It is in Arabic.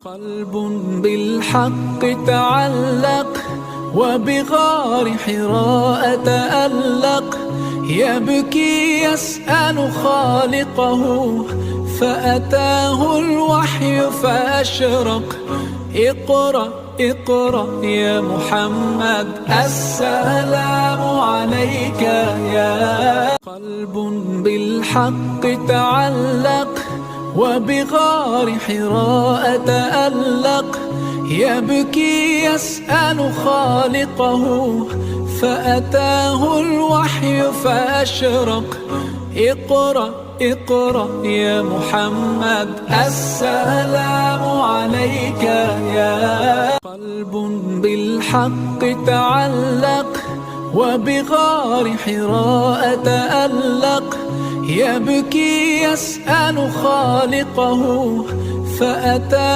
قلب بالحق تعلق وبغار حراء تألق، يبكي يسأل خالقه فأتاه الوحي فأشرق. اقرأ اقرأ يا محمد، السلام عليك يا قلب بالحق تعلق وبغار حراء تألق، يبكي يسأل خالقه فأتاه الوحي فأشرق. اقرأ اقرأ يا محمد، السلام عليك يا قلب بالحق تعلق وبغار حراء تألق، يبكي يسأل خالقه فأتاه